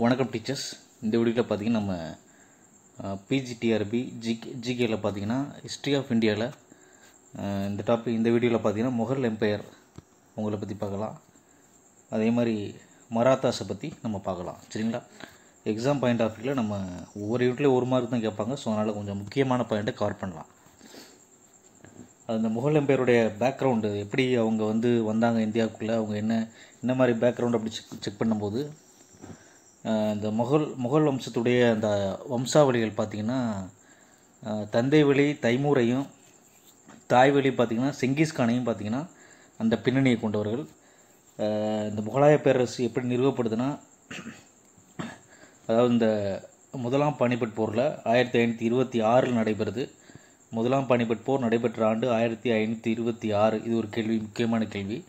வணக்கம் டீச்சர்ஸ். இந்த வீடியோவில் பார்த்தீங்கன்னா நம்ம பிஜிடிஆர்பி ஜிகேயில் பார்த்தீங்கன்னா ஹிஸ்ட்ரி ஆஃப் இந்தியாவில் இந்த வீடியோவில் பார்த்தீங்கன்னா முகல் எம்பையர் உங்களை பற்றி பார்க்கலாம். அதே மாதிரி மராத்தாஸை பற்றி நம்ம பார்க்கலாம். சரிங்களா? எக்ஸாம் பாயிண்ட் ஆஃப் வியூவில் நம்ம ஒவ்வொரு யூனிட்லேயும் ஒரு மார்க் தான் கேட்பாங்க. ஸோ அதனால் கொஞ்சம் முக்கியமான பாயிண்ட்டை கவர் பண்ணலாம். அந்த முகல் எம்பையருடைய பேக்ரவுண்டு எப்படி அவங்க வந்தாங்க இந்தியாவுக்குள்ளே, அவங்க என்ன மாதிரி பேக்ரவுண்ட் அப்படி செக் பண்ணும்போது இந்த முகல் வம்சத்துடைய அந்த வம்சாவளிகள் பார்த்திங்கன்னா தந்தை வழி தைமூரையும் தாய் வழி பார்த்திங்கன்னா செங்கிஸ்கானையும் பார்த்திங்கன்னா அந்த பின்னணியை கொண்டவர்கள். இந்த முகலாய பேரரசு எப்படி நிறுவப்படுதுன்னா, அதாவது இந்த முதலாம் பானிபட் போரில் 1526 நடைபெறுது. முதலாம் பானிபட் போர் நடைபெற்ற ஆண்டு 1526. இது ஒரு கேள்வி, முக்கியமான கேள்வி.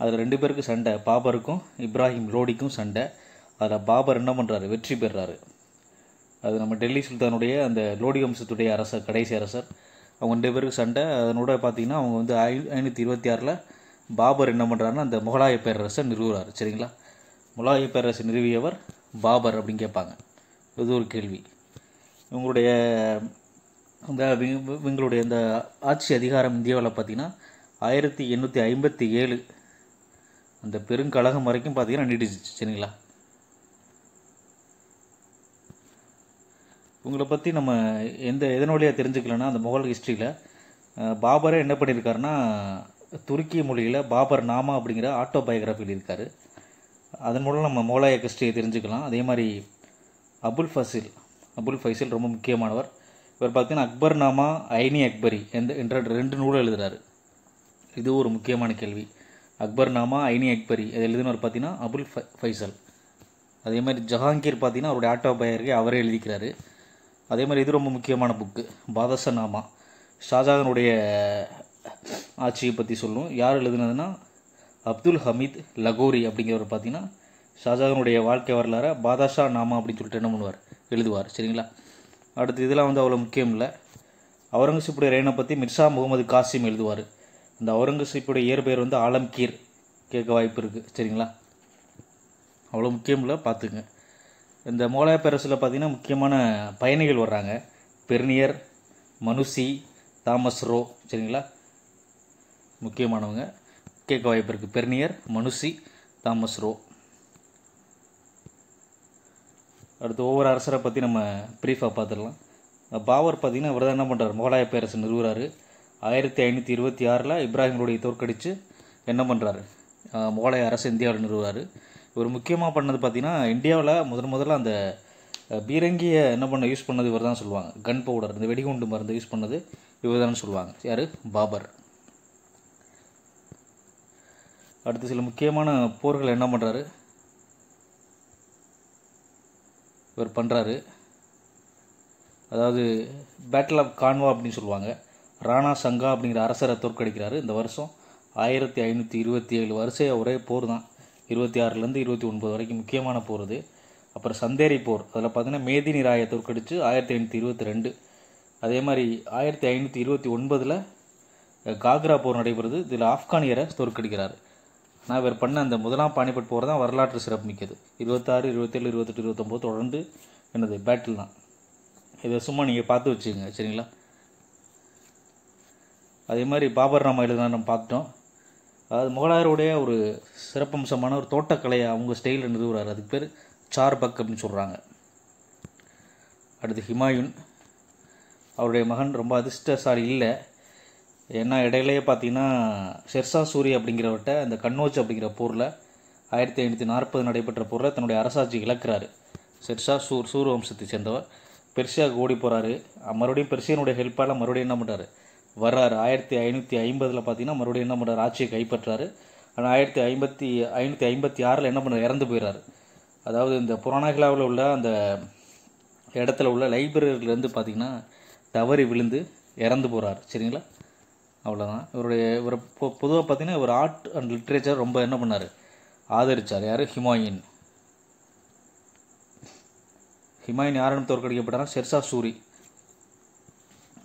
அதில் 2 பேருக்கு சண்டை, பாபருக்கும் இப்ராஹிம் லோடிக்கும் சண்டை. அதில் பாபர் என்ன பண்ணுறாரு, வெற்றி பெறுறாரு. அது நம்ம டெல்லி சுல்தானுடைய அந்த லோடி வம்சத்துடைய அரசர், கடைசி அரசர். அவங்க 2 பேருக்கு சண்டை. அதனோட பார்த்திங்கன்னா அவங்க 526 பாபர் என்ன பண்ணுறாருன்னா அந்த முகலாய பேரரசை நிறுவுறாரு. சரிங்களா? முகலாய பேரரசை நிறுவியவர் பாபர் அப்படின்னு கேட்பாங்க. இது ஒரு கேள்வி. இவங்களுடைய இந்த ஆட்சி அதிகாரம் இந்தியாவில் பார்த்திங்கன்னா 1857 அந்த பெருங்கழகம் வரைக்கும் பார்த்திங்கன்னா நீடிச்சிச்சு. சரிங்களா? இவங்களை பற்றி நம்ம எதன் வழியாக தெரிஞ்சுக்கலன்னா, அந்த முகல் ஹிஸ்ட்ரியில் பாபரே என்ன பண்ணியிருக்காருன்னா, துருக்கி மொழியில் பாபர் நாமா அப்படிங்கிற ஆட்டோபயோகிராஃபி எழுதியிருக்காரு. அதன் மூலம் நம்ம முகலாய ஹிஸ்ட்ரியை தெரிஞ்சுக்கலாம். அதே மாதிரி அபுல் ஃபைசில் ரொம்ப முக்கியமானவர். இவர் பார்த்திங்கன்னா அக்பர் நாமா, ஐனி அக்பரி என்ற 2 நூலை எழுதுகிறாரு. இது ஒரு முக்கியமான கேள்வி. அக்பர் நாமா, ஐனி அக்பரி இதை எழுதினவர் பார்த்திங்கன்னா அபுல் ஃபைசல். அதே மாதிரி ஜஹாங்கீர் பார்த்திங்கன்னா அவருடைய ஆட்டோபயோகிராஃபி அவரே எழுதிக்கிறாரு. அதே மாதிரி இது ரொம்ப முக்கியமான புக்கு, பாதஷா நாமா, ஷாஜகானுடைய ஆட்சியை பற்றி சொல்லும். யார் எழுதுனதுன்னா அப்துல் ஹமீத் லகோரி அப்படிங்கிறவர் பார்த்திங்கன்னா ஷாஜகானுடைய வாழ்க்கை வரலாறு பாதஷா நாமா அப்படின்னு சொல்லிட்டு என்ன பண்ணுவார், எழுதுவார். சரிங்களா? அடுத்து இதெல்லாம் அவ்வளோ முக்கியம் இல்லை. அவுரங்கசீப்புடைய ரெய்னை பற்றி மிர்சா முகமது காசிம் எழுதுவார். இந்த அவுரங்கசீப்புடைய இயற்பெயர் ஆலம்கீர், கேட்க வாய்ப்பு இருக்குது. சரிங்களா? அவ்வளோ முக்கியம் இல்லை, பார்த்துங்க. இந்த முகலாய பேரரசில் பார்த்திங்கன்னா முக்கியமான பயணிகள் வர்றாங்க. Bernier, Manucci, Thomas Roe. சரிங்களா? முக்கியமானவங்க, கேட்க வாய்ப்பு இருக்குது. Bernier, Manucci, Thomas Roe. அடுத்து ஒவ்வொரு அரசரை பற்றி நம்ம ப்ரீஃபாக பார்த்துடலாம். பாபர் பார்த்திங்கன்னா இவர் தான் என்ன பண்ணுறாரு, முகலாய பேரரசு நிறுவுறாரு. 1526 இப்ராஹிம்களுடைய தோற்கடித்து என்ன பண்ணுறாரு, முகலாய அரசு இந்தியாவில் நிறுவுறாரு. இவர் முக்கியமாக பண்ணது பார்த்திங்கன்னா இந்தியாவில் முதல்ல அந்த பீரங்கியை யூஸ் பண்ணது இவர் தான் சொல்லுவாங்க. கன் பவுடர், இந்த வெடிகுண்டு மருந்து யூஸ் பண்ணது இவர் தான் சொல்லுவாங்க. யார்? பாபர். அடுத்து சில முக்கியமான போர்கள் என்ன பண்ணுறாரு, இவர் பண்ணுறாரு. அதாவது பேட்டில் ஆஃப் கான்வா அப்படின்னு சொல்லுவாங்க. ராணா சங்கா அப்படிங்கிற அரசரை தோற்கடிக்கிறாரு. இந்த வருஷம் 1527 வருஷம் ஒரே போர் தான். 26லேருந்து 29 வரைக்கும் முக்கியமான போர் இது. அப்புறம் சந்தேரி போர், அதில் பார்த்திங்கன்னா மேதினி ராயை தோற்கடித்து 1522. அதே மாதிரி 1529 காக்ரா போர் நடைபெறுது. இதில் ஆப்கானியரை தோற்கடிக்கிறார். ஆனால் இவர் பண்ண அந்த முதலாம் பானிபட் போர் தான் வரலாற்று சிறப்பு மிக்கது. 26, 27, 28, 29 தொடர்ந்து பேட்டில் தான். இதை சும்மா நீங்கள் பார்த்து வச்சுக்கோங்க. சரிங்களா? அதே மாதிரி பாபர் நாமா எழுதுனா நம்ம பார்த்துட்டோம். அதாவது முகலாயருடைய ஒரு சிறப்பம்சமான ஒரு தோட்டக்கலையை அவங்க ஸ்டைலில் நிறுவுறாரு. அதுக்கு பேர் சார்பக் அப்படின்னு சொல்கிறாங்க. அடுத்து ஹிமாயூன், அவருடைய மகன் ரொம்ப அதிர்ஷ்டசாலி இல்லை. ஏன்னா இடையிலேயே பார்த்திங்கன்னா ஷெர்ஷா சூரி அப்படிங்கிறவர்கிட்ட அந்த கன்னோஜ் அப்படிங்கிற போரில் 1540 நடைபெற்ற போரில் தன்னுடைய அரசாட்சி இழக்கிறாரு. ஷெர்ஷா சூர் வம்சத்தை சேர்ந்தவர். பெர்ஷியாவுக்கு ஓடி போகிறாரு. மறுபடியும் பெர்ஷியனுடைய ஹெல்ப்பால் மறுபடியும் என்ன பண்ணுறாரு, வர்றாரு. 1550 பார்த்திங்கன்னா மறுபடியும் என்ன பண்ணுறாரு, ஆட்சியை கைப்பற்றாரு. ஆனால் 1556 என்ன பண்ணுறாரு, இறந்து போயிடுறாரு. அதாவது இந்த புராணகிலாவில் உள்ள அந்த இடத்துல உள்ள லைப்ரரியிலேருந்து பார்த்திங்கன்னா தவறி விழுந்து இறந்து போகிறார். சரிங்களா? அவ்வளோதான். இவர் பொதுவாக பார்த்திங்கன்னா இவர் ஆர்ட் அண்ட் லிட்ரேச்சர் ரொம்ப என்ன பண்ணார், ஆதரித்தார். யார்? ஹிமாயூன். யாரும் தோற்கடிக்கப்பட்டார், ஷெர்ஷா சூரி.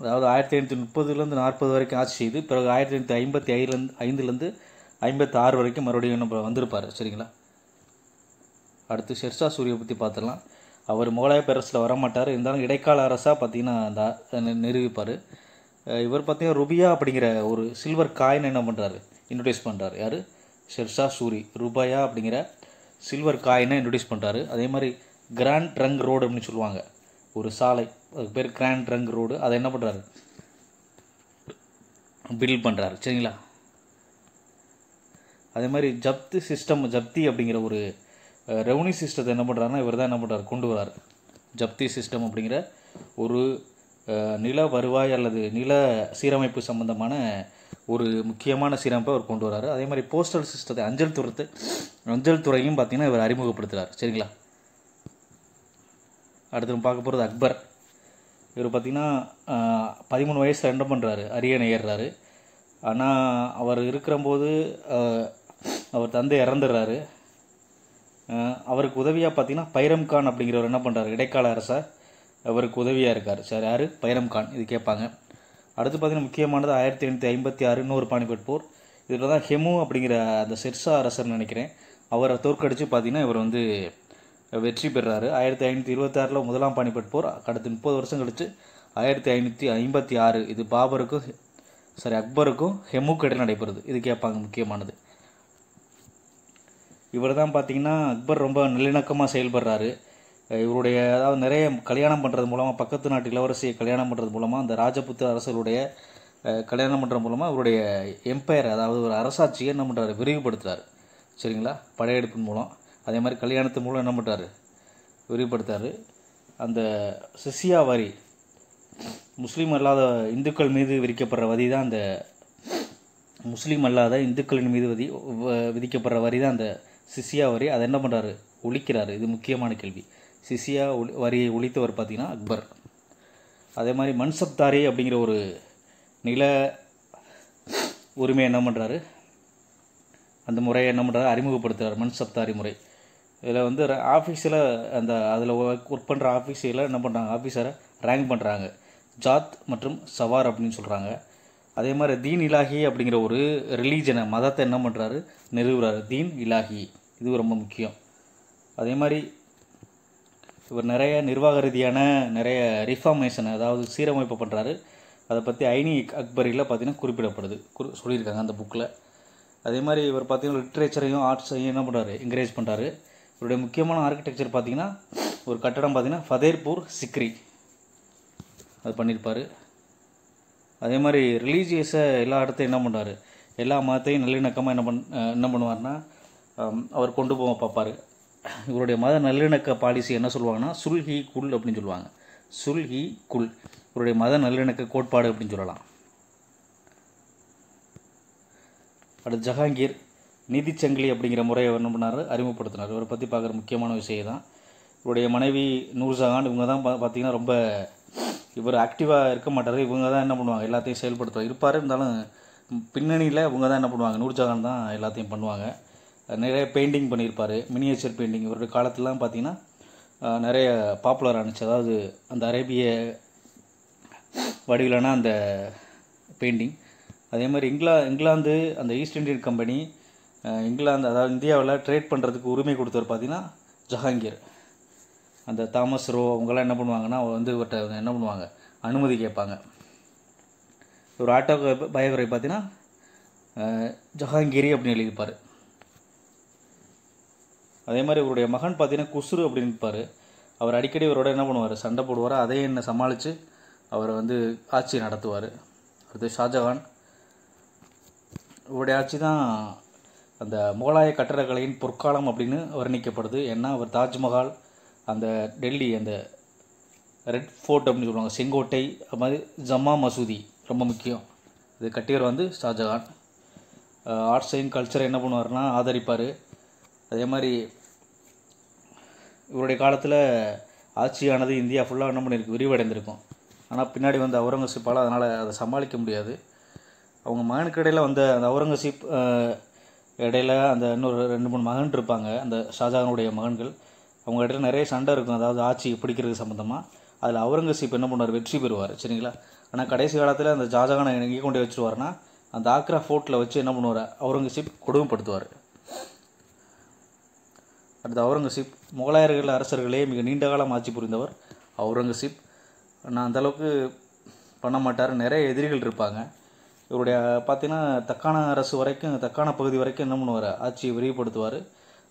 அதாவது 1530லேருந்து 40 வரைக்கும் ஆட்சி செய்து பிறகு 1555லேருந்து 56 வரைக்கும் மறுபடியும் நம்ம வந்திருப்பார். சரிங்களா? அடுத்து ஷெர்ஷா சூரியை பற்றி பார்த்துடலாம். அவர் முகலாய பேரரசில் வரமாட்டார், இருந்தாலும் இடைக்கால அரசாக பார்த்தீங்கன்னா அந்த நிரூபிப்பார். இவர் பார்த்தீங்கன்னா ருபியா அப்படிங்கிற ஒரு சில்வர் காயின் என்ன பண்ணுறாரு, இன்ட்ரடியூஸ் பண்ணுறாரு. யார்? ஷெர்ஷா சூரி ருபாயா அப்படிங்கிற சில்வர் காயினை இன்ட்ரடியூஸ் பண்ணுறாரு. அதே மாதிரி கிராண்ட் ட்ரங்க் ரோடு அப்படின்னு சொல்லுவாங்க, ஒரு சாலை, அதுக்கு பேர் கிராண்ட் ட்ரங்க் ரோடு, அதை என்ன பண்ணுறாரு, பில்ட் பண்ணுறாரு. சரிங்களா? அதே மாதிரி ஜப்தி அப்படிங்கிற ஒரு ரெவன்யூ சிஸ்டத்தை என்ன பண்ணுறாருன்னா இவர் தான் என்ன பண்ணுறாரு, கொண்டு வரார். ஜப்தி சிஸ்டம் அப்படிங்கிற ஒரு நில வருவாய் அல்லது நில சீரமைப்பு சம்பந்தமான ஒரு முக்கியமான சீரமைப்பை அவர் கொண்டு வராரு. அதே மாதிரி போஸ்டல் சிஸ்டத்தை, அஞ்சல் துறையும் பார்த்திங்கன்னா இவர் அறிமுகப்படுத்துகிறார். சரிங்களா? அடுத்து நம்ம பார்க்க போகிறது அக்பர். இவர் பார்த்திங்கன்னா 13 வயசில் என்ன பண்ணுறாரு, அரியணை ஏறுறாரு. ஆனால் அவர் இருக்கிறம்போது அவர் தந்தை இறந்துடுறாரு. அவருக்கு உதவியாக பார்த்தீங்கன்னா பைரம் கான் அப்படிங்கிறவர் என்ன பண்ணுறாரு, இடைக்கால அரசர் அவருக்கு உதவியாக இருக்கார். சரி, யார்? பைரம் கான். இது கேட்பாங்க. அடுத்து பார்த்தீங்கன்னா முக்கியமானது 1556 இன்னொரு பானிபட் போர். இதில் தான் ஹெமு அப்படிங்கிற அந்த ஷெர்ஷா அரசர்னு நினைக்கிறேன், அவரை தோற்கடித்து பார்த்தீங்கன்னா இவர் வந்து வெற்றி பெறாரு. 1526 முதலாம் பானிபட் போர். அடுத்து 30 வருஷம் கழித்து 1556 இது அக்பருக்கும் ஹெமுக்கு இடையில் நடைபெறுது. இது கேட்பாங்க முக்கியமானது. இவர் தான் பார்த்தீங்கன்னா அக்பர் ரொம்ப நல்லிணக்கமாக செயல்படுறாரு. இவருடைய அதாவது நிறைய கல்யாணம் பண்ணுறது மூலமாக, பக்கத்து நாட்டு இளவரசியை கல்யாணம் பண்ணுறது மூலமாக, அந்த ராஜபுத்திர அரசருடைய கல்யாணம் பண்ணுறது மூலமாக இவருடைய எம்பையர், அதாவது ஒரு அரசாட்சியை என்ன பண்ணுறாரு, விரிவுபடுத்துகிறார். சரிங்களா? படையெடுப்பின் மூலம். அதே மாதிரி கல்யாணத்து மூலம் என்ன பண்ணுறாரு, விரிவுபடுத்தாரு. அந்த சிசியா வரி, முஸ்லீம் அல்லாத இந்துக்கள் மீது விதிக்கப்படுற வரி தான் அந்த முஸ்லீம் அல்லாத இந்துக்களின் மீது விதிக்கப்படுற வரி தான் அந்த சிசியா வரி. அதை என்ன பண்ணுறாரு, ஒழிக்கிறாரு. இது முக்கியமான கேள்வி. சிசியா வரியை ஒழித்தவர் பார்த்தீங்கன்னா அக்பர். அதே மாதிரி மன்சப்தாரி அப்படிங்கிற ஒரு நில உரிமையை என்ன பண்ணுறாரு, அந்த முறையை என்ன பண்ணுறாரு, அறிமுகப்படுத்துகிறார். மன்சப்தாரி முறை. இதில் வந்து ஆஃபீஸில் அதில் ஒர்க் பண்ணுற ஆஃபீஸில் என்ன பண்ணுறாங்க, ஆஃபீஸரை ரேங்க் பண்ணுறாங்க. ஜாத் மற்றும் சவார் அப்படின்னு சொல்கிறாங்க. அதே மாதிரி தீன் இலாஹி அப்படிங்கிற ஒரு ரிலீஜனை, மதத்தை என்ன பண்ணுறாரு, நிறுவுறாரு. தீன் இலாஹி, இது ரொம்ப முக்கியம். அதே மாதிரி இவர் நிறைய நிர்வாக ரீதியான நிறைய ரிஃபார்மேஷன், அதாவது சீரமைப்பு பண்ணுறாரு. அதை பற்றி ஐனி அக்பரியில் பார்த்தீங்கன்னா குறிப்பிடப்படுது, சொல்லியிருக்காங்க அந்த புக்கில். அதே மாதிரி இவர் பார்த்தீங்கன்னா லிட்ரேச்சரையும் ஆர்ட்ஸையும் என்ன பண்ணுறாரு, என்கரேஜ் பண்ணுறாரு. இவருடைய முக்கியமான ஆர்கிடெக்சர் பார்த்தீங்கன்னா ஒரு கட்டடம் பார்த்தீங்கன்னா ஃபதேர்பூர் சிக்ரி அது பண்ணியிருப்பார். அதே மாதிரி ரிலீஜியஸை எல்லா இடத்தையும் என்ன பண்ணுறாரு, எல்லா மதத்தையும் நல்லிணக்கமாக என்ன பண்ணுவார்னா அவர் கொண்டு போக பார்ப்பார். இவருடைய மத நல்லிணக்க பாலிசி என்ன சொல்லுவாங்கன்னா சுல்ஹி குல் அப்படின்னு சொல்லுவாங்க. சுல்ஹி குல் இவருடைய மத நல்லிணக்க கோட்பாடு அப்படின்னு சொல்லலாம். அடுத்து ஜஹாங்கீர் நீதிச்சங்கிலி அப்படிங்கிற முறையை என்ன பண்ணார், அறிமுகப்படுத்தினார். இவரை பற்றி பார்க்குற முக்கியமான விஷயம் தான். இவருடைய மனைவி நூர்ஜஹான், இவங்க தான் பார்த்தீங்கன்னா ரொம்ப இவர் ஆக்டிவாக இருக்க மாட்டார். இவங்க தான் என்ன பண்ணுவாங்க, எல்லாத்தையும் செயல்படுத்துவாங்க. இருப்பார், இருந்தாலும் பின்னணியில் இவங்க தான் என்ன பண்ணுவாங்க, நூர்ஜஹான் தான் எல்லாத்தையும் பண்ணுவாங்க. நிறைய பெயிண்டிங் பண்ணியிருப்பார், மினியேச்சர் பெயிண்டிங். இவருடைய காலத்திலலாம் பார்த்தீங்கன்னா நிறைய பாப்புலர் ஆனிச்சு. அதாவது அந்த அரேபிய வடிவிலான அந்த பெயிண்டிங். அதே மாதிரி இங்கிலாந்து அந்த ஈஸ்ட் இந்தியன் கம்பெனி இங்கிலாந்து, அதாவது இந்தியாவில் ட்ரேட் பண்ணுறதுக்கு உரிமை கொடுத்தவர் பார்த்தீங்கன்னா ஜஹாங்கீர். அந்த தாமஸ் ரோ அவங்களாம் என்ன பண்ணுவாங்கன்னா வந்து இவர்கிட்ட என்ன பண்ணுவாங்க, அனுமதி கேட்பாங்க. ஒரு ஆட்டோ பயோகிராஃபி பார்த்தீங்கன்னா ஜஹாங்கீரி அப்படின்னு எழுதியிருப்பார். அதே மாதிரி இவருடைய மகன் பார்த்தீங்கன்னா குஸ்ரு அப்படின்னு இருப்பார். அவர் அடிக்கடி இவரோட என்ன பண்ணுவார், சண்டை போடுவார். அதையும் என்ன சமாளித்து அவரை வந்து ஆட்சி நடத்துவார். அடுத்து ஷாஜஹான். இவருடைய ஆட்சி தான் அந்த முகலாய கட்டடக்கலையின் பொற்காலம் அப்படின்னு வர்ணிக்கப்படுது. ஏன்னா அவர் தாஜ்மஹால், அந்த டெல்லி அந்த ரெட் ஃபோர்ட் அப்படின்னு சொல்லுவாங்க, செங்கோட்டை, அது மாதிரி ஜம்மா மசூதி ரொம்ப முக்கியம். இது கட்டியவர் வந்து ஷாஜஹான். ஆர்ட்ஸ் அண்ட் கல்ச்சரை என்ன பண்ணுவார்னா ஆதரிப்பார். அதே மாதிரி இவருடைய காலத்தில் ஆட்சியானது இந்தியா ஃபுல்லாக என்ன பண்ணியிருக்கு, விரிவடைந்திருக்கும். ஆனால் பின்னாடி வந்து அவுரங்கசீப்பால் அதனால் அதை சமாளிக்க முடியாது. அவங்க மகனுக்கு இடையில் வந்த அந்த அவுரங்கசீப் இடையில் அந்த இன்னொரு 2-3 மகன் இருப்பாங்க, அந்த ஷாஜஹானுடைய மகன்கள். அவங்க இடையில நிறைய சண்டை இருக்கும், அதாவது ஆட்சி பிடிக்கிறது சம்மந்தமாக. அதில் அவுரங்கசீப் என்ன பண்ணுவார், வெற்றி பெறுவார். சரிங்களா? ஆனால் கடைசி காலத்தில் அந்த ஷாஜஹானை எங்கே கொண்டு வச்சுருவார்னா அந்த ஆக்ரா ஃபோர்ட்டில் வச்சு என்ன பண்ணுவார், அவுரங்கசீப் கொடுமைப்படுத்துவார். அடுத்து அவுரங்கசீப். முகலாயர்கள் அரசர்களே மிக நீண்ட காலம் ஆட்சி புரிந்தவர் அவுரங்கசீப். நான் அந்தளவுக்கு பண்ண மாட்டார், நிறைய எதிரிகள் இருப்பாங்க. இவருடைய பார்த்திங்கன்னா தக்கான அரசு வரைக்கும், தக்கான பகுதி வரைக்கும் என்ன பண்ணுவார், ஆட்சியை விரிவுபடுத்துவார்.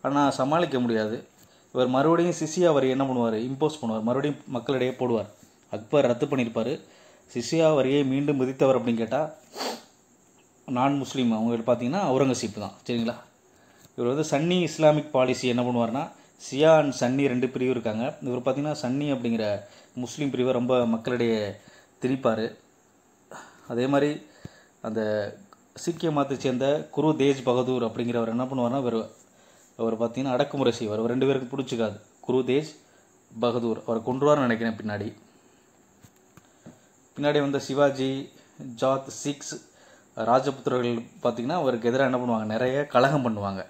ஆனால் சமாளிக்க முடியாது. இவர் மறுபடியும் சிசியா வரி என்ன பண்ணுவார், இம்போஸ் பண்ணுவார், மறுபடியும் மக்களிடையே போடுவார். அக்பர் ரத்து பண்ணியிருப்பார். சிசியா வரியை மீண்டும் விதித்தவர் அப்படின்னு கேட்டால் நான் முஸ்லீம் அவங்க பார்த்தீங்கன்னா அவுரங்கசீப் தான். சரிங்களா. இவர் வந்து சன்னி இஸ்லாமிக் பாலிசி என்ன பண்ணுவார்னா, சியா அண்ட் சன்னி 2 பிரிவு இருக்காங்க. இவர் பார்த்திங்கன்னா சன்னி அப்படிங்கிற முஸ்லீம் பிரிவை ரொம்ப மக்களிடையே திணிப்பார். அதே மாதிரி அந்த சீக்கிய மதத்தை சேர்ந்த குரு தேஜ் பகதூர் அப்படிங்கிறவர் என்ன பண்ணுவார்னா, அவர் பார்த்தீங்கன்னா அடக்குமுறை செய்வார். அவர் 2 பேருக்கும் பிடிச்சிக்காது. குரு தேஜ் பகதூர் அவரை கொன்றுவார்னு நினைக்கிறேன். பின்னாடி வந்த சிவாஜி, ஜாத், சிக்ஸ், ராஜபுத்திரர்கள் பார்த்திங்கன்னா அவருக்கு எதிராக என்ன பண்ணுவாங்க, நிறைய கலகம் பண்ணுவாங்க.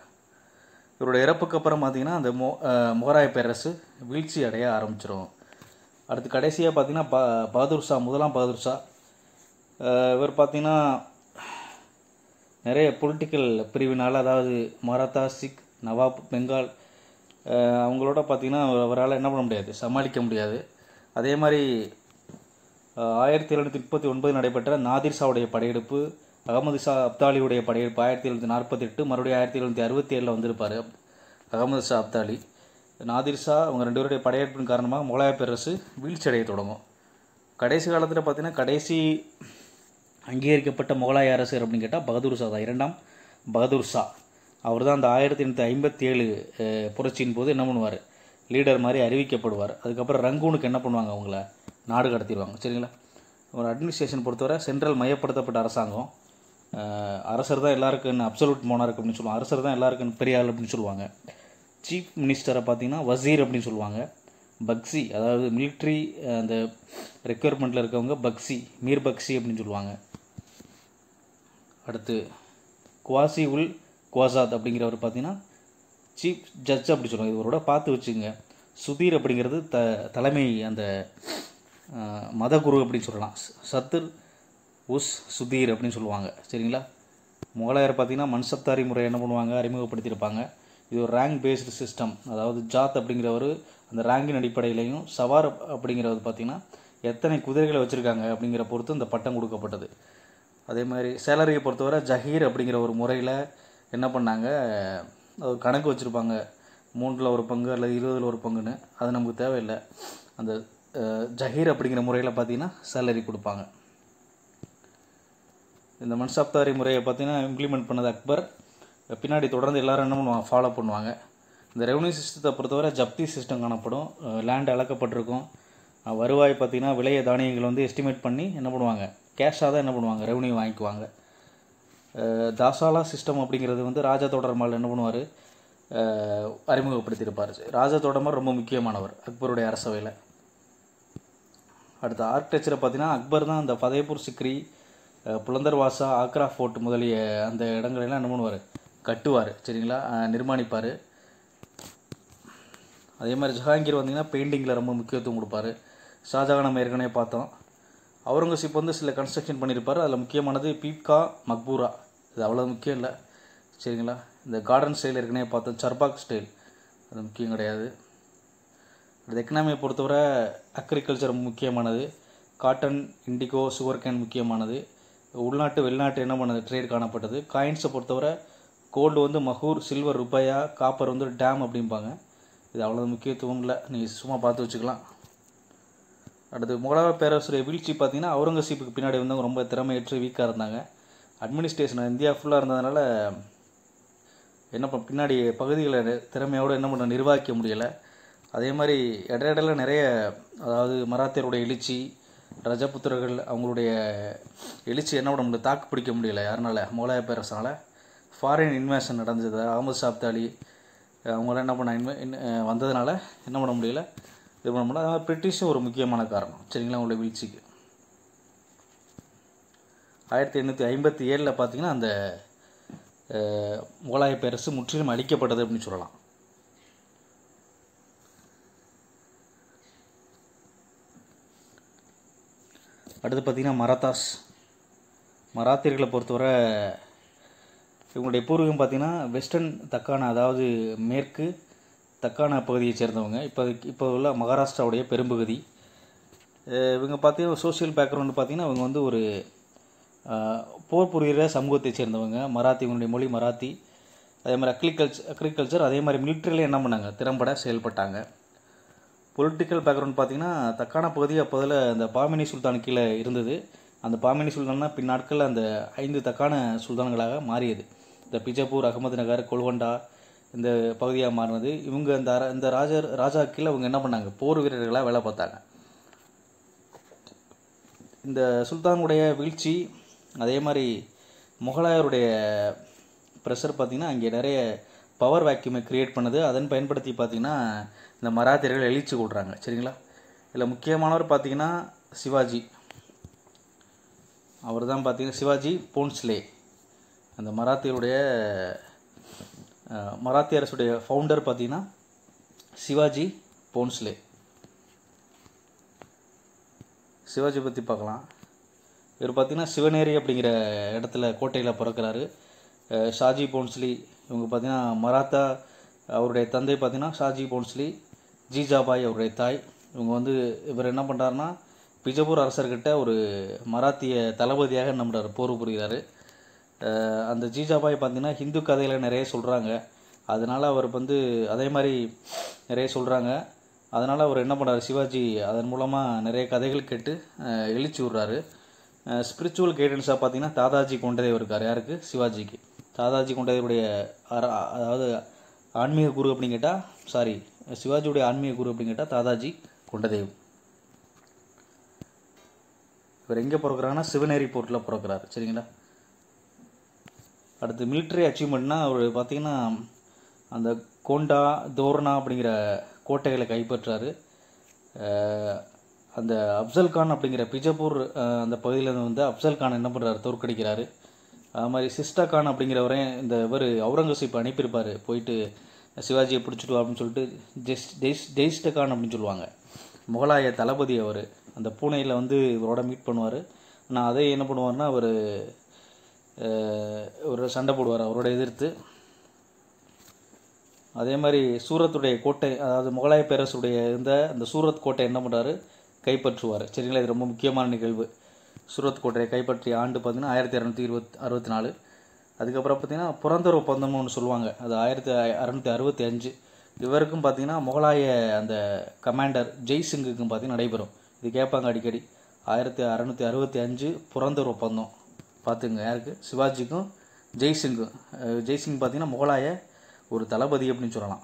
இவருடைய இறப்புக்கு அப்புறம் பார்த்திங்கன்னா அந்த முகலாய பேரரசு வீழ்ச்சி அடைய ஆரம்பிச்சிடும். அடுத்து கடைசியாக பார்த்திங்கன்னா பகதூர் ஷா, முதலாம் பகதூர் ஷா. இவர் பார்த்திங்கன்னா நிறைய பொலிட்டிக்கல் பிரிவினால், அதாவது மராத்தா, சிக், நவாப், பெங்கால் அவங்களோட பார்த்திங்கன்னா அவரால் என்ன பண்ண முடியாது, சமாளிக்க முடியாது. அதே மாதிரி 1739 நடைபெற்ற நாதிர் ஷாவுடைய படையெடுப்பு, அகமது ஷா அப்தாலியுடைய படையெடுப்பு 1748, மறுபடியும் 1767 வந்திருப்பார் அகமது ஷா அப்தாலி. நாதிர் ஷா அவங்க 2 பேருடைய படையெடுப்பின் காரணமாக முகலாய பேரரசு வீழ்ச்சி அடைய தொடங்கும். கடைசி காலத்தில் பார்த்திங்கன்னா கடைசி அங்கீகரிக்கப்பட்ட முகலாய அரசர் அப்படின்னு கேட்டால் பகதூர் ஷா தான், 2ஆம் பகதூர் ஷா. அவர் தான் அந்த 1857 புரட்சியின் போது என்ன பண்ணுவார், லீடர் மாதிரி அறிவிக்கப்படுவார். அதுக்கப்புறம் ரங்கூனுக்கு என்ன பண்ணுவாங்க, அவங்கள நாடு கடத்திடுவாங்க. சரிங்களா. ஒரு அட்மினிஸ்ட்ரேஷன் பொறுத்தவரை சென்ட்ரல் மையப்படுத்தப்பட்ட அரசாங்கம். அரசர் தான் எல்லாருக்கும் அப்சல்யூட் மோனார்க் அப்படின்னு சொல்லுவாங்க. அரசர் தான் எல்லாருக்கும் பெரிய ஆள் அப்படின்னு சொல்லுவாங்க. சீஃப் மினிஸ்டரை பார்த்திங்கன்னா வசீர் அப்படின்னு சொல்லுவாங்க. பக்சி, அதாவது மிலிட்ரி அந்த ரெக்யர்மெண்ட்டில் இருக்கவங்க பக்சி, மீர் பக்சி அப்படின்னு சொல்லுவாங்க. அடுத்து குவாசி உல் குவாசாத் அப்படிங்கிறவர் பார்த்திங்கன்னா சீஃப் ஜட்ஜ் அப்படி சொல்லுவாங்க. இவரோட பார்த்து வச்சுங்க. சுதீர் அப்படிங்கிறது தலைமை அந்த மதகுரு அப்படின்னு சொல்லலாம். சத்துர் உஸ் சுதீர் அப்படின்னு சொல்லுவாங்க. சரிங்களா. முகலாயர் பார்த்திங்கன்னா மன்சப்தாரி முறை என்ன பண்ணுவாங்க, அறிமுகப்படுத்தியிருப்பாங்க. இது ஒரு ரேங்க் பேஸ்டு சிஸ்டம். அதாவது ஜாத் அப்படிங்கிறவர் அந்த ரேங்கின் அடிப்படையிலையும், சவார் அப்படிங்கிறது பார்த்திங்கன்னா எத்தனை குதிரைகளை வச்சுருக்காங்க அப்படிங்கிற பொறுத்து இந்த பட்டம் கொடுக்கப்பட்டது. அதே மாதிரி சேலரியை பொறுத்தவரை ஜஹீர் அப்படிங்கிற ஒரு முறையில் என்ன பண்ணாங்க, ஒரு கணக்கு வச்சுருப்பாங்க, 3ல் ஒரு பங்கு அல்லது 20ல் ஒரு பங்குன்னு. அது நமக்கு தேவையில்லை. அந்த ஜஹீர் அப்படிங்கிற முறையில் பார்த்திங்கன்னா சேலரி கொடுப்பாங்க. இந்த மன்சப்தாரி முறையை பார்த்திங்கன்னா இம்ப்ளிமெண்ட் பண்ணது அக்பர். பின்னாடி தொடர்ந்து எல்லோரும் என்ன பண்ணுவாங்க, ஃபாலோ பண்ணுவாங்க. இந்த ரெவன்யூ சிஸ்டத்தை பொறுத்தவரை ஜப்தி சிஸ்டம் காணப்படும். லேண்ட் அளக்கப்பட்டிருக்கும். வருவாய் பார்த்திங்கன்னா விளைய தானியங்கள் வந்து எஸ்டிமேட் பண்ணி என்ன பண்ணுவாங்க, கேஷாக தான் என்ன பண்ணுவாங்க, ரெவன்யூ வாங்கிக்குவாங்க. தாசாலா சிஸ்டம் அப்படிங்கிறது வந்து ராஜா தோடர்மால் என்ன பண்ணுவார், அறிமுகப்படுத்தியிருப்பார். ராஜா தோடர்மால் ரொம்ப முக்கியமானவர் அக்பருடைய அரசவையில். அடுத்த ஆர்கிடெக்சரை பார்த்திங்கன்னா அக்பர் தான் அந்த ஃபதேபூர் சிக்ரி, புலந்தர்வாசா, ஆக்ரா ஃபோர்ட் முதலிய அந்த இடங்களெல்லாம் என்ன பண்ணுவார், கட்டுவார். சரிங்களா, நிர்மாணிப்பார். அதே மாதிரி ஜஹாங்கீர் வந்திங்கன்னா பெயிண்டிங்கில் ரொம்ப முக்கியத்துவம் கொடுப்பார். ஷாஜகான் நம்ம ஏற்கனவே பார்த்தோம். அவுரங்கசீப் வந்து சில கன்ஸ்ட்ரக்ஷன் பண்ணியிருப்பார். அதில் முக்கியமானது பீப்கா மக்பூரா. இது அவ்வளோ முக்கியம் இல்லை. சரிங்களா. இந்த கார்டன் ஸ்டைல் ஏற்கனவே பார்த்தோம், சர்பாக் ஸ்டைல், அது முக்கியம் கிடையாது. இந்த எக்கனாமியை பொறுத்தவரை அக்ரிகல்ச்சர் முக்கியமானது. காட்டன், இண்டிகோ, சுகர் கேன் முக்கியமானது. உள்நாட்டு வெளிநாட்டு என்ன பண்ணது, ட்ரேட் காணப்பட்டது. காயின்ஸை பொறுத்தவரை கோல்டு வந்து மஹூர், சில்வர் ருபையா, காப்பர் வந்து டேம் அப்படிம்பாங்க. இது அவ்வளோ முக்கியத்துவம் இல்லை, நீங்கள் சும்மா பார்த்து வச்சுக்கலாம். அடுத்து முகலாய பேரரசுடைய வீழ்ச்சி பார்த்திங்கன்னா அவுரங்கசீப்புக்கு பின்னாடி வந்தவங்க ரொம்ப திறமையற்று வீக்காக இருந்தாங்க. அட்மினிஸ்ட்ரேஷன் இந்தியா ஃபுல்லாக இருந்ததுனால என்ன பின்னாடி பகுதிகளை திறமையோடு என்ன பண்ண நிர்வகிக்க முடியலை. அதே மாதிரி இடையில நிறைய, அதாவது மராத்தியருடைய எழுச்சி, ரஜபுத்திரர்கள் அவங்களுடைய எழுச்சி என்ன பண்ண முடியல, தாக்கு பிடிக்க முடியலை யாருனால, முகலாய பேரரசனால். ஃபாரின் இன்வேஷன் நடந்தது. அகமது ஷா அப்தாலி அவங்களாம் என்ன பண்ண வந்ததுனால என்ன பண்ண முடியல, இது பண்ண முடியல. அதனால் பிரிட்டிஷும் ஒரு முக்கியமான காரணம். சரிங்களா, அவங்களுடைய வீழ்ச்சிக்கு. 1857 பார்த்திங்கன்னா அந்த முகலாய பேரரசு முற்றிலும் அழிக்கப்பட்டது அப்படின்னு சொல்லலாம். அடுத்து பார்த்திங்கன்னா மராத்தாஸ். மராத்தியர்களை பொறுத்தவரை இவங்களுடைய பூர்வீகம் பார்த்திங்கன்னா வெஸ்டர்ன் தக்கான, அதாவது மேற்கு தக்கான பகுதியை சேர்ந்தவங்க. இப்போ உள்ள மகாராஷ்டிராவுடைய பெரும்பகுதி. இவங்க பார்த்தீங்கன்னா சோஷியல் பேக்ரவுண்டு பார்த்தீங்கன்னா அவங்க வந்து ஒரு போர் புரிகிற சமூகத்தை சேர்ந்தவங்க. மராத்தி, இவங்களுடைய மொழி மராத்தி. அதே மாதிரி அக்ரிகல்ச்சர் அதே மாதிரி மிலிட்ரியில் என்ன பண்ணாங்க, திறம்பட செயல்பட்டாங்க. பொலிட்டிக்கல் பேக்ரவுண்ட் பார்த்திங்கன்னா தக்கான பகுதி அப்போதில் அந்த பாமினி சுல்தான் கீழே இருந்தது. அந்த பாமினி சுல்தான் தான் பின்னாட்களில் அந்த 5 தக்கான சுல்தான்களாக மாறியது. இந்த பிஜப்பூர், அகமது நகர், கொல்கொண்டா இந்த பகுதியாக மாறினது. இவங்க இந்த ராஜா கீழே அவங்க என்ன பண்ணாங்க, போர் வீரர்களாக வேலை பார்த்தாங்க. இந்த சுல்தானுடைய வீழ்ச்சி அதே மாதிரி முகலாயருடைய ப்ரெஷர் பார்த்திங்கன்னா அங்கே நிறைய பவர் வேக்யூமை க்ரியேட் பண்ணுது. அதன் பயன்படுத்தி பார்த்திங்கன்னா இந்த மராத்தியர்கள் எழுச்சி கூடுறாங்க. சரிங்களா. இதில் முக்கியமானவர் பார்த்திங்கன்னா சிவாஜி. அவர் தான் பார்த்திங்கன்னா சிவாஜி போன்ஸ்லே, அந்த மராத்திய அரசுடைய ஃபவுண்டர் பார்த்திங்கன்னா சிவாஜி போன்ஸ்லே. சிவாஜி பற்றி பார்க்கலாம். இவர் பார்த்திங்கன்னா சிவனேரி அப்படிங்கிற இடத்துல கோட்டையில் பிறக்கிறாரு. ஷாஜி போன்ஸ்லி இவங்க பார்த்திங்கன்னா மராத்தா. அவருடைய தந்தை பார்த்திங்கன்னா ஷாஜி போன்ஸ்லி, ஜீஜாபாய் அவருடைய தாய். இவங்க வந்து இவர் என்ன பண்ணுறாருன்னா பிஜப்பூர் அரசர்கிட்ட ஒரு மராத்திய தளபதியாக என்ன பண்ணுறாரு, போர் புரிகிறாரு. அந்த ஜீஜாபாய் பார்த்திங்கன்னா ஹிந்து கதையில் நிறைய சொல்கிறாங்க. அதனால் அவர் வந்து அதே மாதிரி நிறைய சொல்கிறாங்க. அதனால் அவர் என்ன பண்ணுறாரு, சிவாஜி அதன் மூலமாக நிறைய கதைகள் கேட்டு எழுச்சி விட்றாரு. ஸ்பிரிச்சுவல் கைடன்ஸாக பார்த்திங்கன்னா தாதாஜி கொண்டதேவ் இருக்கார். யாருக்கு, சிவாஜிக்கு. தாதாஜி கொண்டதேவுடைய அதாவது ஆன்மீக குரு அப்படின்னு கேட்டால் சிவாஜியுடைய ஆன்மீக குரு அப்படின்னு கேட்டால் தாதாஜி கொண்டதேவ். இவர் எங்கே பிறக்கிறாங்கன்னா சிவனேரி போர்ட்டில் பிறக்கிறார். சரிங்களா. அடுத்து மிலிட்ரி அச்சீவ்மெண்ட்னா அவர் பார்த்திங்கன்னா அந்த கோண்டா, தோர்னா அப்படிங்கிற கோட்டைகளை கைப்பற்றாரு. அந்த அப்சல் கான் அப்படிங்கிற பிஜப்பூர் அந்த பகுதியில் வந்து அப்சல் கான் என்ன பண்ணுறாரு, தோற்கடிக்கிறாரு. அது மாதிரி சிஸ்டா கான் அப்படிங்கிறவரே இவர் அவுரங்கசீப் அனுப்பியிருப்பார், போயிட்டு சிவாஜியை பிடிச்சிட்டு அப்படின்னு சொல்லிட்டு ஜெய்ஸ்ட கான் அப்படின்னு சொல்லுவாங்க. முகலாய தளபதி அவர். அந்த பூனேயில் வந்து இவரோட மீட் பண்ணுவார். ஆனால் அதை என்ன பண்ணுவார்னா அவர் ஒரு சண்டை போடுவார் அவரோட எதிர்த்து. அதே மாதிரி சூரத்துடைய கோட்டை, அதாவது முகலாய பேரரசுடைய அந்த சூரத் கோட்டை என்ன பண்ணுறாரு, கைப்பற்றுவார். சரிங்களா. இது ரொம்ப முக்கியமான நிகழ்வு. சூரத் கோட்டையை கைப்பற்றிய ஆண்டு பார்த்திங்கன்னா 1664. அதுக்கப்புறம் பார்த்திங்கன்னா புரந்தர் ஒப்பந்தம்னு ஒன்று சொல்லுவாங்க, அது 1665. இவருக்கும் பார்த்திங்கன்னா முகலாய அந்த கமாண்டர் ஜெய்சிங்குக்கும் பார்த்திங்கன்னா நடைபெறும். இது கேட்பாங்க அடிக்கடி. 1665 புரந்தர் ஒப்பந்தம் பார்த்துங்க. யாருக்கு, சிவாஜிக்கும் ஜெய்சிங்கும். ஜெய்சிங் பார்த்திங்கன்னா முகலாய ஒரு தளபதி அப்படின்னு சொல்லலாம்.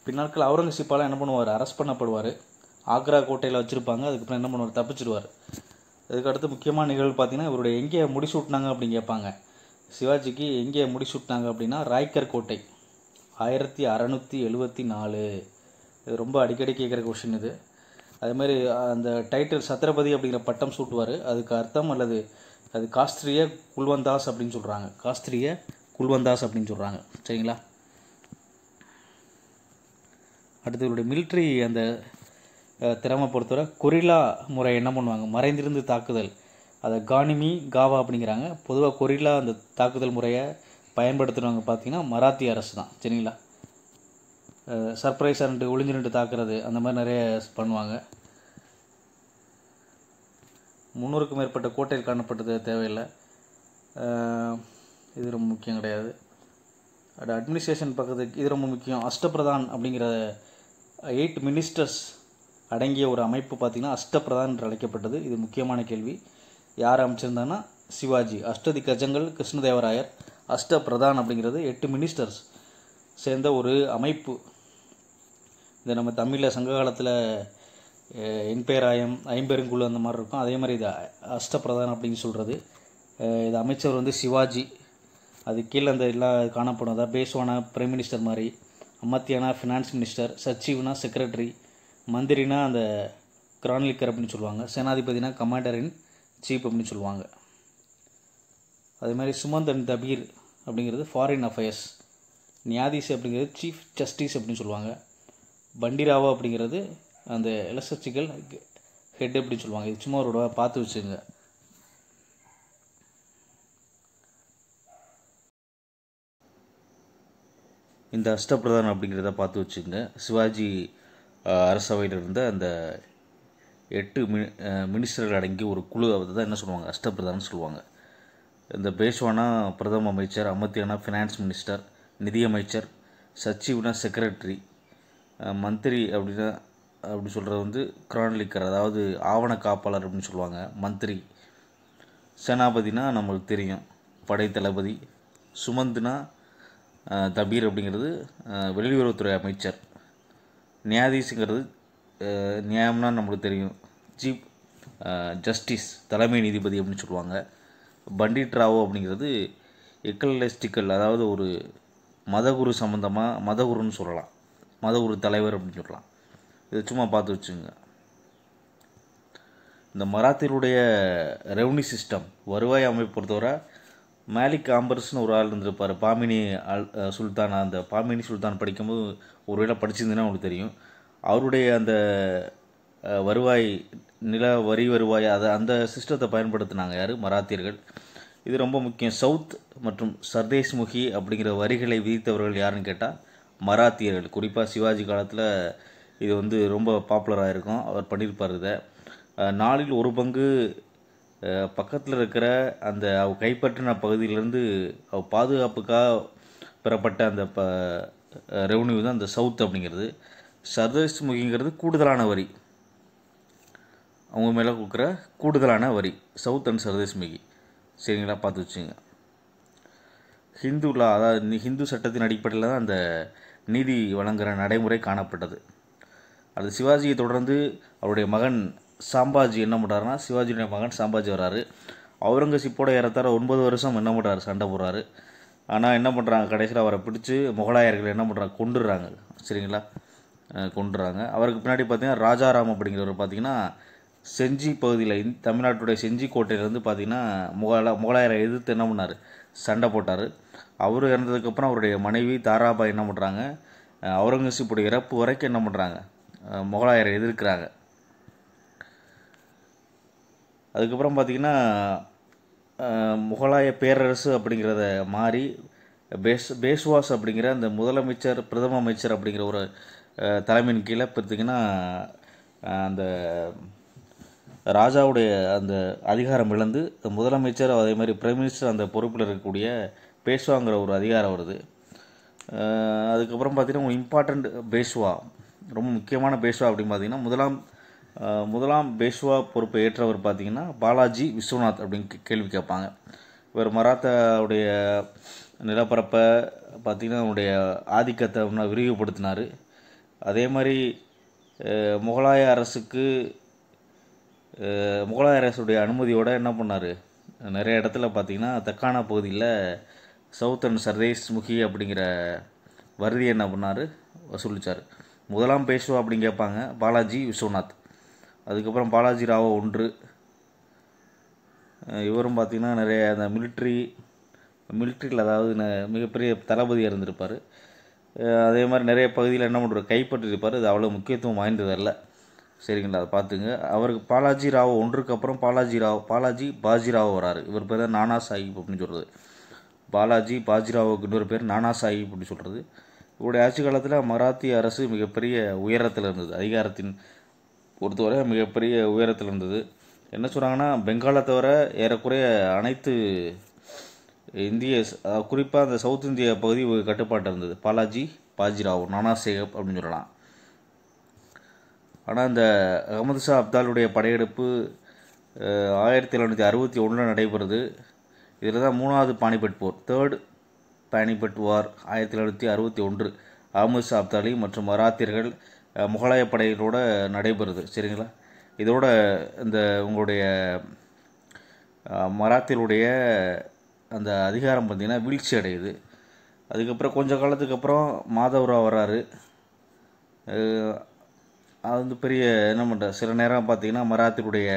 பின்னாட்கள் அவுரங்கசீப்பால் என்ன பண்ணுவார், அரெஸ்ட் பண்ணப்படுவார். ஆக்ரா கோட்டையில் வச்சுருப்பாங்க. அதுக்கப்புறம் என்ன பண்ணுவார், தப்பிச்சிடுவார். அதுக்கடுத்து முக்கியமான நிகழ்வு பார்த்திங்கன்னா இவருடைய எங்கே முடிசூட்டினாங்க அப்படின்னு கேட்பாங்க. சிவாஜிக்கு எங்கே முடிசூட்டினாங்க அப்படின்னா ராய்கர் கோட்டை 1674. இது ரொம்ப அடிக்கடி கேட்குற கொஷின் இது. அதுமாதிரி அந்த டைட்டில் சத்ரபதி அப்படிங்கிற பட்டம் சூட்டுவார். அதுக்கு அர்த்தம் அல்லது அது காஸ்திரிய குல்வந்தாஸ் அப்படின்னு சொல்கிறாங்க. காஸ்திரிய குல்வந்தாஸ் அப்படின்னு சொல்கிறாங்க. சரிங்களா. அடுத்து இவருடைய மிலிட்ரி அந்த திறமை பொறுத்தவரை கொரில்லா முறை என்ன பண்ணுவாங்க, மறைந்திருந்து தாக்குதல், அதை கானிமி காவா அப்படிங்கிறாங்க. பொதுவாக கொரில்லா அந்த தாக்குதல் முறையை பயன்படுத்துகிறவங்க பார்த்திங்கன்னா மராத்திய அரசு தான். சரிங்களா. சர்ப்ரைஸ் நின்று ஒளிஞ்சு நின்று தாக்குறது அந்த மாதிரி நிறைய பண்ணுவாங்க. 300க்கும் மேற்பட்ட கோட்டையில் காணப்பட்டது தேவையில்லை. இது ரொம்ப முக்கியம் கிடையாது. அட்மினிஸ்ட்ரேஷன் பக்கத்துக்கு இது ரொம்ப முக்கியம். அஷ்டபிரதான் அப்படிங்கிற 8 மினிஸ்டர்ஸ் அடங்கிய ஒரு அமைப்பு பார்த்திங்கன்னா அஷ்டபிரதான் என்று அழைக்கப்பட்டது. இது முக்கியமான கேள்வி. யார் அமைச்சிருந்தாங்கன்னா சிவாஜி. அஷ்டதி கஜங்கள் கிருஷ்ணதேவராயர். அஷ்டபிரதான் அப்படிங்கிறது 8 மினிஸ்டர்ஸ் சேர்ந்த ஒரு அமைப்பு. இது நம்ம தமிழில் சங்க காலத்தில் எண்பேராயம், ஐம்பெருங்குழு அந்த மாதிரி இருக்கும். அதே மாதிரி இது அஷ்டபிரதான் அப்படின்னு சொல்கிறது. இது அமைச்சர் வந்து சிவாஜி. அது கீழே அந்த எல்லாம் காணப்படும். அதாவது பேஸ்வானா பிரைம் மினிஸ்டர் மாதிரி, அமத்தியானா ஃபினான்ஸ் மினிஸ்டர், சச்சிவ்னா செக்ரட்டரி, மந்திரினா அந்த கிரான்லிக்கர் அப்படின்னு சொல்லுவாங்க, சேனாதிபதினா கமாண்டர் இன் சீஃப் அப்படின்னு சொல்லுவாங்க. அதே மாதிரி சுமந்த் அண்ட் தபீர் அப்படிங்கிறது ஃபாரின் அஃபேர்ஸ், நியாதீஸ் அப்படிங்கிறது சீஃப் ஜஸ்டிஸ் அப்படின்னு சொல்லுவாங்க, பண்டிராவோ அப்படிங்கிறது அந்த எலக்ட்ரிக்கல் ஹெட் அப்படின்னு சொல்லுவாங்க. இது சும்மா ஒரு பார்த்து வச்சுங்க. இந்த அஷ்டபிரதானம் அப்படிங்கிறத பார்த்து வச்சுங்க. சிவாஜி அரசவையில் இருந்த அந்த 8 மினிஸ்டர்கள் அடங்கி ஒரு குழு, அதுதான் என்ன சொல்லுவாங்க, அஷ்டபிரதானம் சொல்லுவாங்க. இந்த பேஷ்வானா பிரதம அமைச்சர், அமத்தியானா ஃபினான்ஸ் மினிஸ்டர், நிதியமைச்சர், சச்சிவ்னா செக்ரட்டரி, மந்திரி அப்படின்னா அப்படி சொல்கிறது வந்து கிரான்லிக்கர், அதாவது ஆவண காப்பாளர் அப்படின்னு சொல்லுவாங்க, மந்திரி. சேனாபதினா நம்மளுக்கு தெரியும், படை தளபதி. சுமந்துனா தபீர் அப்படிங்கிறது வெளியுறவுத்துறை அமைச்சர். நியாயாதீஸுங்கிறது நியாயம்னா நம்மளுக்கு தெரியும், சீஃப் ஜஸ்டிஸ், தலைமை நீதிபதி அப்படின்னு சொல்லுவாங்க. பண்டிட் ராவோ அப்படிங்கிறது எக்கலெஸ்டிக்கல், அதாவது ஒரு மதகுரு சம்மந்தமாக, மதகுருன்னு சொல்லலாம், மதகுரு தலைவர் அப்படின்னு சொல்லலாம். இதை சும்மா பார்த்து வச்சுங்க. இந்த மராத்தியருடைய ரெவன்யூ சிஸ்டம், வருவாய் அமைப்பு பொறுத்தவரை மேலிக் ஆம்பர்ஸ்னு ஒரு ஆள் இருந்திருப்பார், பாமினி சுல்தான். அந்த பாமினி சுல்தான் படிக்கும்போது ஒரு வேளை படிச்சிருந்தீங்கன்னா உங்களுக்கு தெரியும். அவருடைய அந்த வருவாய், நில வரி வருவாய், அந்த சிஸ்டத்தை பயன்படுத்தினாங்க யார், மராத்தியர்கள். இது ரொம்ப முக்கியம். சவுத் மற்றும் சர்தேஷ்முகி அப்படிங்கிற வரிகளை விதித்தவர்கள் யாருன்னு கேட்டால் மராத்தியர்கள். குறிப்பாக சிவாஜி காலத்தில் இது வந்து ரொம்ப பாப்புலராக இருக்கும், அவர் பண்ணியிருப்பார். இதை 4 1 பங்கு பக்கத்தில் இருக்கிற அந்த அவ கைப்பற்றின பகுதியிலேருந்து அவ பாதுகாப்புக்காக பெறப்பட்ட அந்த ரெவன்யூ தான் அந்த சவுத் அப்படிங்கிறது. சர்தேஷ்முகிங்கிறது கூடுதலான வரி, அவங்க மேலே கொடுக்குற கூடுதலான வரி, சவுத் அண்ட் சர்தேஷ்முகி. சரிங்களா, பார்த்து வச்சுங்க. ஹிந்து லா, அதாவது ஹிந்து சட்டத்தின் அடிப்படையில் தான் அந்த நீதி வழங்குகிற நடைமுறை காணப்பட்டது. அது சிவாஜியை தொடர்ந்து அவருடைய மகன் சாம்பாஜி என்ன பண்ணுறாருன்னா, சிவாஜியுடைய மகன் சாம்பாஜி வர்றாரு. அவுரங்கசீப்போட ஏறத்தாழ 9 வருஷம் என்ன பண்ணுறாரு, சண்டை போடுறாரு. ஆனால் என்ன பண்ணுறாங்க, கடைசியில் அவரை பிடிச்சி முகலாயர்கள் என்ன பண்ணுறாங்க, கொண்டுடுறாங்க. சரிங்களா, கொண்டுடுறாங்க. அவருக்கு பின்னாடி பார்த்தீங்கன்னா ராஜாராம் அப்படிங்கிறவர் பார்த்தீங்கன்னா செஞ்சி பகுதியில், தமிழ்நாட்டுடைய செஞ்சி கோட்டையிலேருந்து பார்த்தீங்கன்னா முகலாயரை எதிர்த்து என்ன பண்ணார், சண்டை போட்டார். அவர் இறந்ததுக்கப்புறம் அவருடைய மனைவி தாராபாய் என்ன பண்ணுறாங்க, அவுரங்கசீப்புடைய இறப்பு வரைக்கும் என்ன பண்ணுறாங்க, முகலாயரை எதிர்க்கிறாங்க. அதுக்கப்புறம் பார்த்திங்கன்னா முகலாய பேரரசு அப்படிங்கிறத மாறி பேஷ்வாஸ் அப்படிங்கிற அந்த முதலமைச்சர், பிரதம அமைச்சர் அப்படிங்கிற ஒரு தலைமையின் கீழே பார்த்திங்கன்னா அந்த ராஜாவுடைய அந்த அதிகாரம் இழந்து முதலமைச்சர், அதே மாதிரி பிரைம் மினிஸ்டர் அந்த பொறுப்பில் இருக்கக்கூடிய பேஷ்வாங்கிற ஒரு அதிகாரம் வருது. அதுக்கப்புறம் பார்த்திங்கன்னா ஒரு இம்பார்ட்டண்ட் பேஷ்வா, ரொம்ப முக்கியமான பேஷ்வா அப்படின்னு பார்த்திங்கன்னா முதலாம் பேஷ்வா பொறுப்பை ஏற்றவர் பார்த்திங்கன்னா பாலாஜி விஸ்வநாத் அப்படின்னு கேள்வி கேட்பாங்க. இவர் மராத்தாவுடைய நிலப்பரப்பை பார்த்திங்கன்னா அவருடைய ஆதிக்கத்தை விரிவுபடுத்தினார். அதே மாதிரி முகலாய அரசுடைய அனுமதியோடு என்ன பண்ணார், நிறைய இடத்துல பார்த்திங்கன்னா தக்கானா பகுதியில் சவுத் அண்ட் சர்தேஷ்முகி அப்படிங்கிற வரியை என்ன பண்ணார், வசூலித்தார். முதலாம் பேஷ்வா அப்படின்னு கேட்பாங்க பாலாஜி விஸ்வநாத். அதுக்கப்புறம் பாலாஜி ராவோ 1, இவரும் பார்த்திங்கன்னா நிறைய அந்த மிலிட்ரியில், அதாவது மிகப்பெரிய தளபதியாக இருந்திருப்பார். அதே மாதிரி நிறைய பகுதியில் என்ன பண்ணுறாரு, கைப்பற்றிருப்பார். அது அவ்வளோ முக்கியத்துவம் வாய்ந்ததல்ல. சரிங்களா, அதை பார்த்துங்க. அவருக்கு பாலாஜி ராவோ 1க்கு அப்புறம் பாலாஜி பாஜிராவோ வராரு. இவர் பேர் தான் நானா சாஹிப் அப்படின்னு சொல்கிறது. பாலாஜி பாஜிராவோக்கு இன்னொரு பேர் நானா சாஹிப் அப்படின்னு சொல்கிறது. இவருடைய ஆட்சி காலத்தில் மராத்திய அரசு மிகப்பெரிய உயரத்தில் இருந்தது, அதிகாரத்தின் பொறுத்தவரை மிகப்பெரிய உயரத்தில் இருந்தது. என்ன சொல்கிறாங்கன்னா, பெங்காலை தவிர ஏறக்குறைய அனைத்து இந்திய, குறிப்பாக அந்த சவுத் இந்திய பகுதி கட்டுப்பாட்டு இருந்தது. பாலாஜி பாஜிராவோ, நானா சாஹிப் அப்படின்னு சொல்லலாம். ஆனால் இந்த அகமது ஷா அப்தாலுடைய படையெடுப்பு 1761 நடைபெறுது. இதில் தான் 3வது பானிபட் போர், 3rd பானிபட் வார் 1761 அகமது ஷா அப்தாலி மற்றும் மராத்தியர்கள் முகலாய படைகளோடு நடைபெறுது. சரிங்களா, இதோட இந்த உங்களுடைய மராத்தியருடைய அந்த அதிகாரம் பார்த்திங்கன்னா வீழ்ச்சி அடையுது. அதுக்கப்புறம் கொஞ்சம் காலத்துக்கு அப்புறம் மாதவராவ் வர்றாரு. அது வந்து பெரிய என்ன பண்ணுறாரு, சில நேரம் பார்த்திங்கன்னா மராத்தியருடைய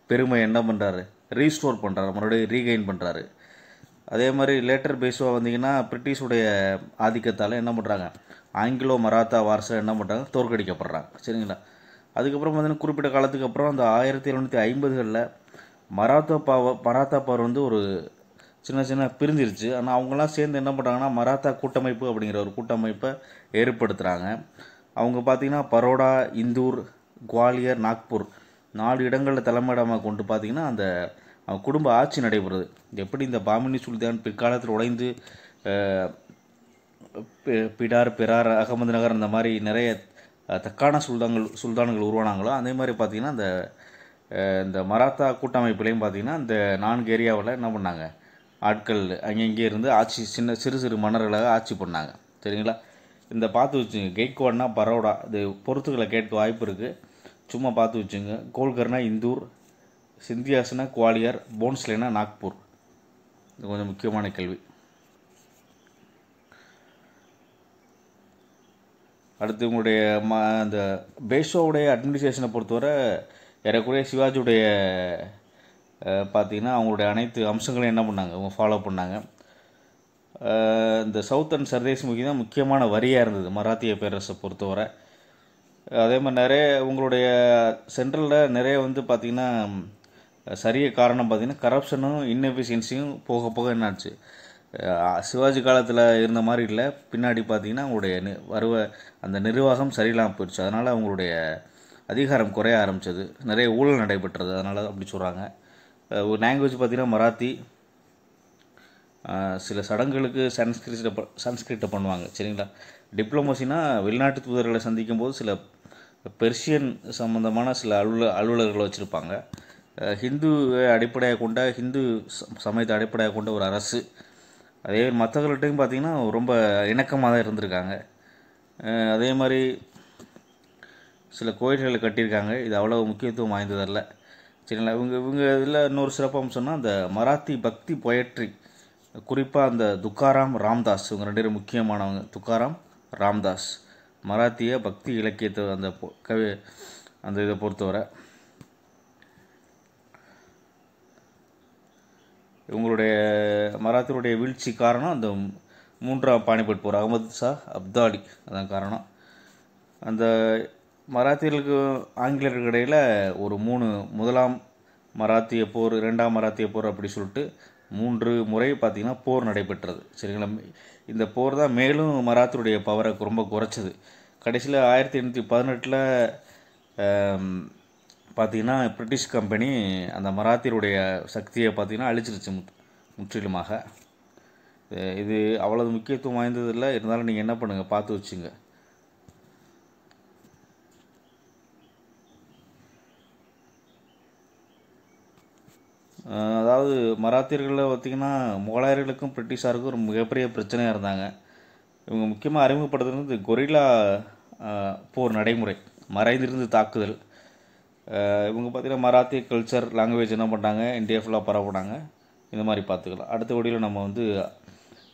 பெருமை என்ன பண்ணுறாரு, ரீஸ்டோர் பண்ணுறாரு, மறுபடியும் ரீகெயின் பண்ணுறாரு. அதே மாதிரி லேட்டர் பேஷ்வா வந்தீங்கன்னா பிரிட்டிஷுடைய ஆதிக்கத்தால் என்ன பண்ணுறாங்க, ஆங்கிலோ மராத்தா வார்ஸில் என்ன பண்ணுறாங்க, தோற்கடிக்கப்படுறாங்க. சரிங்களா, அதுக்கப்புறம் பார்த்தீங்கன்னா குறிப்பிட்ட காலத்துக்கு அப்புறம் அந்த 1750களில் மராத்தா பவர் வந்து ஒரு சின்ன சின்ன பிரிஞ்சிருச்சு. ஆனால் அவங்களாம் சேர்ந்து என்ன பண்ணுறாங்கன்னா மராத்தா கூட்டமைப்பு அப்படிங்கிற ஒரு கூட்டமைப்பை ஏற்படுத்துகிறாங்க. அவங்க பார்த்திங்கன்னா பரோடா, இந்தூர், குவாலியர், நாக்பூர் 4 இடங்களில் தலைமையிடமாக கொண்டு பார்த்திங்கன்னா அந்த குடும்ப ஆட்சி நடைபெறுது. எப்படி இந்த பாமினி சுல்தான் பிற்காலத்தில் உடைந்து பிடார், பெரார், அகமது நகர் இந்த மாதிரி நிறைய தக்கான சுல்தான்கள் உருவானாங்களோ அதே மாதிரி பார்த்திங்கன்னா இந்த மராத்தா கூட்டமைப்புலையும் பார்த்திங்கன்னா இந்த 4 ஏரியாவில் என்ன பண்ணாங்க, ஆட்கள் அங்கங்கே இருந்து ஆட்சி சிறு சிறு மன்னர்களாக ஆட்சி பண்ணாங்க. சரிங்களா? இந்த பார்த்து வச்சுங்க. கெய்க்வாட்னா பரோடா, இது பொறுத்துக்களை கேட்க வாய்ப்பு இருக்குது, சும்மா பார்த்து வச்சுங்க. கோல்கர்னா இந்தூர், சிந்தியாஸ்னா குவாலியர், போன்ஸ்லேனா நாக்பூர். இது கொஞ்சம் முக்கியமான கேள்வி. அடுத்து உங்களுடைய அந்த பேஷோவுடைய அட்மினிஸ்ட்ரேஷனை பொறுத்தவரை ஏறக்குறைய சிவாஜியுடைய பார்த்திங்கன்னா அவங்களுடைய அனைத்து அம்சங்களையும் என்ன பண்ணாங்க, அவங்க ஃபாலோ பண்ணாங்க. இந்த சவுத் அண்ட் சர்தேஸ் முகி தான் முக்கியமான வரியாக இருந்தது மராத்திய பேரரசை பொறுத்தவரை. அதே மாதிரி நிறைய உங்களுடைய சென்ட்ரலில் நிறைய வந்து பார்த்திங்கன்னா சரிய காரணம் பார்த்திங்கன்னா கரப்ஷனும் இன்எஃபிஷியன்சியும் போக போக என்னாச்சு, சிவாஜி காலத்தில் இருந்த மாதிரி இல்லை, பின்னாடி பார்த்திங்கன்னா அவங்களுடைய அந்த நிர்வாகம் சரியில்லாமல் போயிடுச்சு. அதனால் அவங்களுடைய அதிகாரம் குறைய ஆரம்பித்தது, நிறைய ஊழல் நடைபெற்றது, அதனால் அப்படி சொல்கிறாங்க. ஒரு லாங்குவேஜ் பார்த்திங்கன்னா மராத்தி. சில சடங்குகளுக்கு சன்ஸ்கிரிட்டை பண்ணுவாங்க. சரிங்களா? டிப்ளமோசினா வெளிநாட்டு தூதர்களை சந்திக்கும் போது சில பெர்ஷியன் சம்மந்தமான சில அலுவலர்களை வச்சுருப்பாங்க. ஹிந்து அடிப்படையாக கொண்ட ஹிந்து சமயத்தை அடிப்படையாக கொண்ட ஒரு அரசு. அதே மற்றவர்கள்ட்டையும் பார்த்திங்கன்னா ரொம்ப இணக்கமாக தான் இருந்திருக்காங்க. அதே மாதிரி சில கோயில்களை கட்டியிருக்காங்க. இது அவ்வளோ முக்கியத்துவம் வாய்ந்ததல்ல. சரிங்களா? இவங்க இதில் இன்னொரு சிறப்பம்சம்னா அந்த மராத்தி பக்தி பொயட்ரி, குறிப்பாக அந்த துக்காராம், ராம்தாஸ், இவங்க 2 பேரும் முக்கியமானவங்க. துக்காராம், ராம்தாஸ் மராத்திய பக்தி இலக்கியத்தை அந்த இதை பொறுத்தவரை இவங்களுடைய மராத்தியருடைய வீழ்ச்சி காரணம் அந்த 3ஆம் பானிபட் போர், அகமது ஷா அப்தாலி, அதான் காரணம். அந்த மராத்தியர்களுக்கு ஆங்கிலேயர்களுக்கு இடையில் ஒரு 1ஆம் மராத்திய போர், 2ஆம் மராத்திய போர் அப்படி சொல்லிட்டு 3 முறை பார்த்திங்கன்னா போர் நடைபெற்றது. சரிங்களா? இந்த போர் தான் மேலும் மராத்தியருடைய பவரை ரொம்ப குறைச்சது. கடைசியில் 1818 பார்த்திங்கன்னா பிரிட்டிஷ் கம்பெனி அந்த மராத்தியருடைய சக்தியை பார்த்திங்கன்னா அழிச்சிருச்சு முற்றிலுமாக. இது அவ்வளவு முக்கியத்துவம் வாய்ந்ததில்லை. இருந்தாலும் நீங்கள் என்ன பண்ணுங்கள், பார்த்து வச்சுங்க. அதாவது மராத்தியர்களில் பார்த்திங்கன்னா முகலாயர்களுக்கும் பிரிட்டிஷாருக்கும் ஒரு மிகப்பெரிய பிரச்சனையாக இருந்தாங்க. இவங்க முக்கியமாக அறிமுகப்படுத்துறது கொரில்லா போர் நடைமுறை, மறைந்திருந்து தாக்குதல். இவங்க பார்த்திங்கன்னா மராத்திய கல்ச்சர், லாங்குவேஜ் என்ன பண்ணுறாங்க, இந்தியா ஃபுல்லாக பரப்புனாங்க. இந்த மாதிரி பார்த்துக்கலாம். அடுத்த வீடியோவில் நம்ம வந்து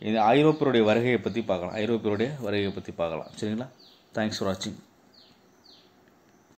இந்த ஐரோப்பியருடைய வருகையை பற்றி பார்க்கலாம். சரிங்களா? தேங்க்ஸ் ஃபார் வாட்சிங்.